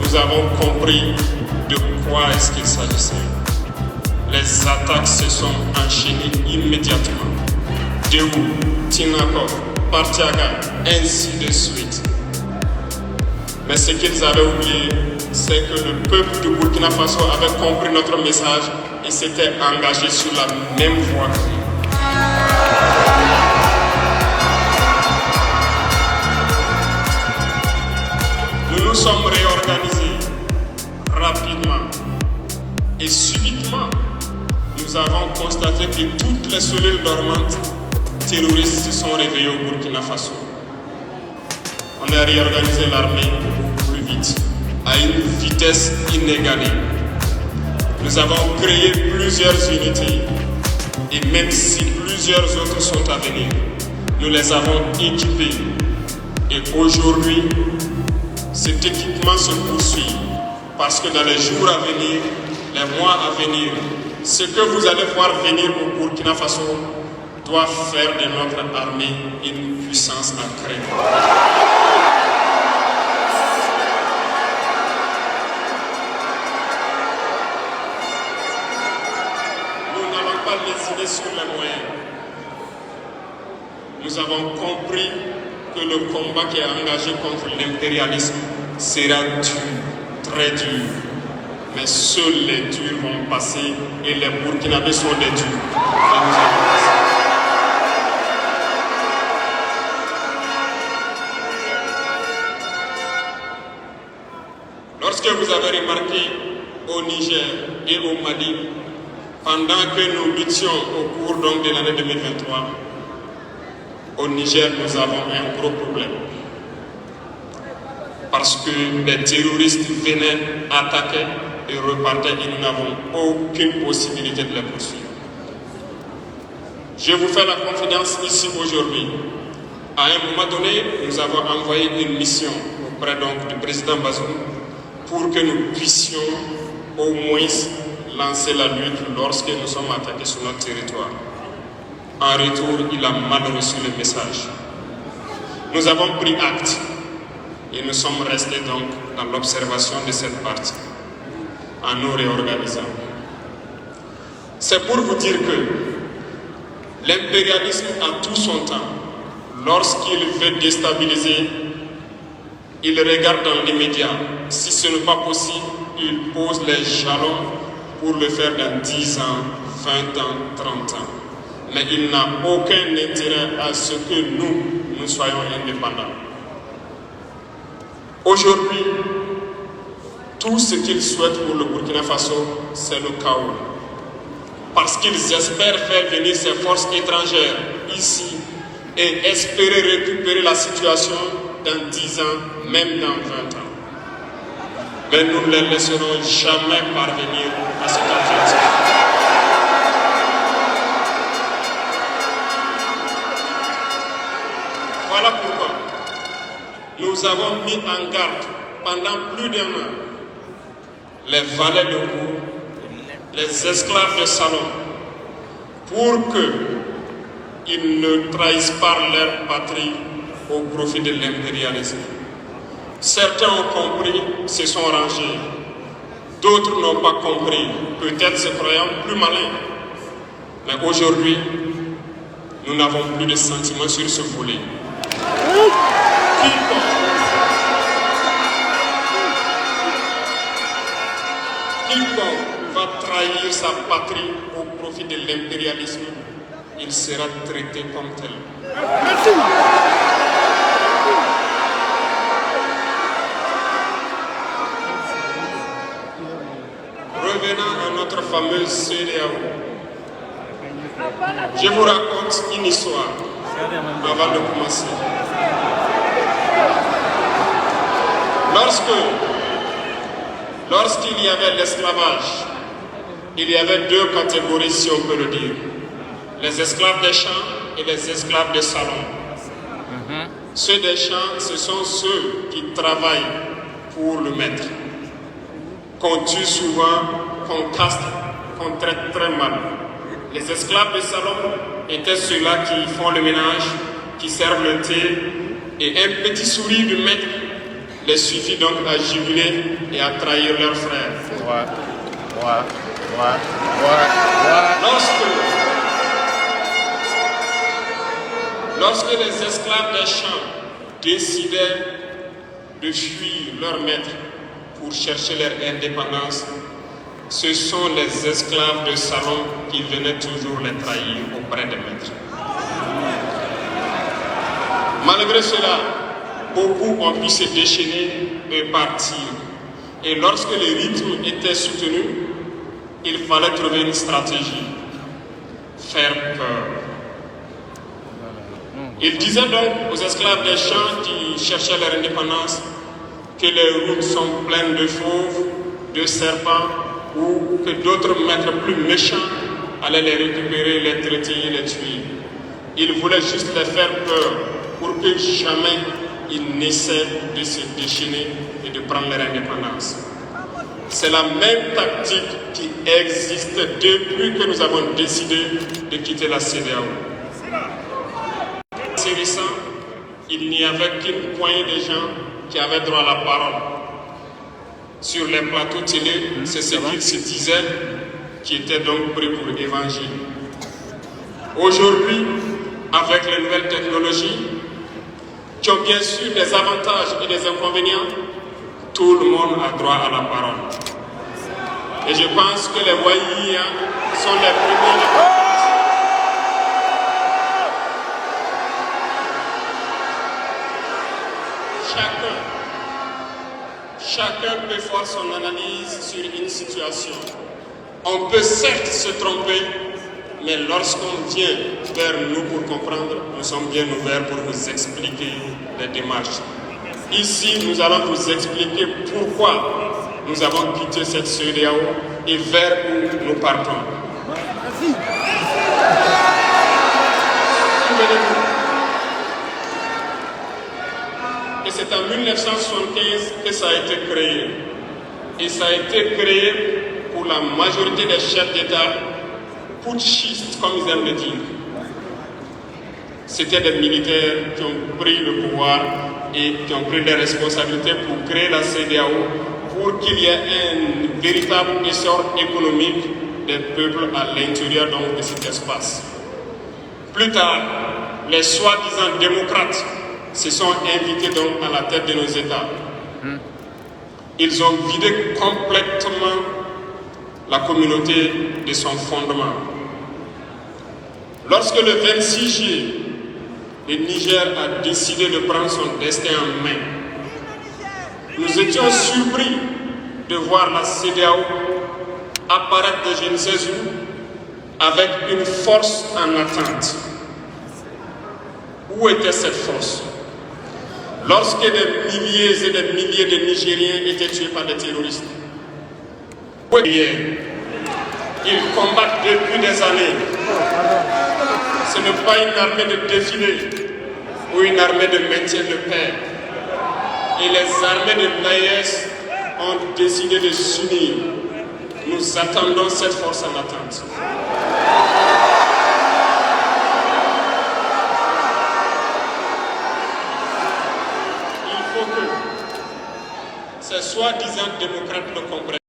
nous avons compris de quoi est-ce qu'il s'agissait. Les attaques se sont enchaînées immédiatement. Déou, Tinakov, Partiaga, ainsi de suite. Mais ce qu'ils avaient oublié, c'est que le peuple du Burkina Faso avait compris notre message et s'était engagé sur la même voie. Nous nous sommes réorganisés rapidement et subitement. Nous avons constaté que toutes les cellules dormantes terroristes se sont réveillées au Burkina Faso. On a réorganisé l'armée plus vite, à une vitesse inégalée. Nous avons créé plusieurs unités et même si plusieurs autres sont à venir, nous les avons équipées. Et aujourd'hui, cet équipement se poursuit parce que dans les jours à venir, les mois à venir, ce que vous allez voir venir au Burkina Faso doit faire de notre armée une puissance à craindre. Nous n'allons pas lésiner sur les moyens. Nous avons compris que le combat qui est engagé contre l'impérialisme sera dur, très dur. Mais seuls les durs vont passer et les Burkinabés sont des durs. Et nous allons passer. Lorsque vous avez remarqué au Niger et au Mali, pendant que nous luttions au cours donc de l'année 2023, au Niger, nous avons un gros problème. Parce que les terroristes venaient attaquer et repartaient et nous n'avons aucune possibilité de les poursuivre. Je vous fais la confidence ici aujourd'hui. À un moment donné, nous avons envoyé une mission auprès donc du président Bazoum pour que nous puissions au moins lancer la lutte lorsque nous sommes attaqués sur notre territoire. En retour, il a mal reçu le message. Nous avons pris acte et nous sommes restés donc dans l'observation de cette partie, en nous réorganisant. C'est pour vous dire que l'impérialisme a tout son temps. Lorsqu'il veut déstabiliser, il regarde dans l'immédiat. Si ce n'est pas possible, il pose les jalons pour le faire dans 10 ans, 20 ans, 30 ans. Mais il n'a aucun intérêt à ce que nous soyons indépendants. Aujourd'hui, tout ce qu'ils souhaitent pour le Burkina Faso, c'est le chaos. Parce qu'ils espèrent faire venir ces forces étrangères ici et espérer récupérer la situation dans 10 ans, même dans 20 ans. Mais nous ne les laisserons jamais parvenir à cet objectif. Voilà pourquoi nous avons mis en garde pendant plus d'un an les valets de cour, les esclaves de salon, pour qu'ils ne trahissent pas leur patrie au profit de l'impérialisme. Certains ont compris, se sont rangés. D'autres n'ont pas compris, peut-être se croyant plus malins. Mais aujourd'hui, nous n'avons plus de sentiments sur ce volet. Quiconque va trahir sa patrie au profit de l'impérialisme, il sera traité comme tel. Revenant à notre fameuse CEDEAO, je vous raconte une histoire avant de commencer. Lorsqu'il y avait l'esclavage, il y avait deux catégories, si on peut le dire. Les esclaves des champs et les esclaves des salons. Ceux des champs, ce sont ceux qui travaillent pour le maître, qu'on tue souvent, qu'on casse, qu'on traite très mal. Les esclaves des salons étaient ceux-là qui font le ménage, qui servent le thé, et un petit sourire du maître les suffit donc à juguler et à trahir leurs frères. Lorsque les esclaves des champs décidaient de fuir leur maître pour chercher leur indépendance, ce sont les esclaves de salon qui venaient toujours les trahir auprès des maîtres. Malgré cela, beaucoup ont pu se déchaîner et partir. Et lorsque le rythme était soutenu, il fallait trouver une stratégie, faire peur. Il disait donc aux esclaves des champs qui cherchaient leur indépendance que les routes sont pleines de fauves, de serpents, ou que d'autres maîtres plus méchants allaient les récupérer, les traiter et les tuer. Il voulait juste les faire peur pour que jamais ils n'essaient de se déchaîner et de prendre leur indépendance. C'est la même tactique qui existe depuis que nous avons décidé de quitter la CEDEAO. C'est récent, il n'y avait qu'une poignée de gens qui avaient droit à la parole. Sur les plateaux télé, c'est ce qu'ils se disaient qui étaient donc prêts pour l'évangile. Aujourd'hui, avec les nouvelles technologies, qui ont bien sûr des avantages et des inconvénients, tout le monde a droit à la parole. Et je pense que les voyous sont les premiers. Chacun peut faire son analyse sur une situation. On peut certes se tromper, mais lorsqu'on vient vers nous pour comprendre, nous sommes bien ouverts pour vous expliquer les démarches. Ici, nous allons vous expliquer pourquoi nous avons quitté cette CEDEAO et vers où nous partons. Souvenez-vous. Et c'est en 1975 que ça a été créé. Et ça a été créé pour la majorité des chefs d'État putschistes, comme ils aiment le dire. C'était des militaires qui ont pris le pouvoir et qui ont pris les responsabilités pour créer la CEDEAO, pour qu'il y ait un véritable essor économique des peuples à l'intérieur de cet espace. Plus tard, les soi-disant démocrates se sont invités donc à la tête de nos États. Ils ont vidé complètement la communauté de son fondement. Lorsque le 26 juillet, le Niger a décidé de prendre son destin en main, nous étions surpris de voir la CEDEAO apparaître de je ne sais où avec une force en attente. Où était cette force? Lorsque des milliers et des milliers de Nigériens étaient tués par des terroristes. Ils combattent depuis des années. Ce n'est pas une armée de défilé ou une armée de maintien de paix. Et les armées de l'AES ont décidé de s'unir. Nous attendons cette force en attente. Il faut que ces soi-disant démocrates le comprennent.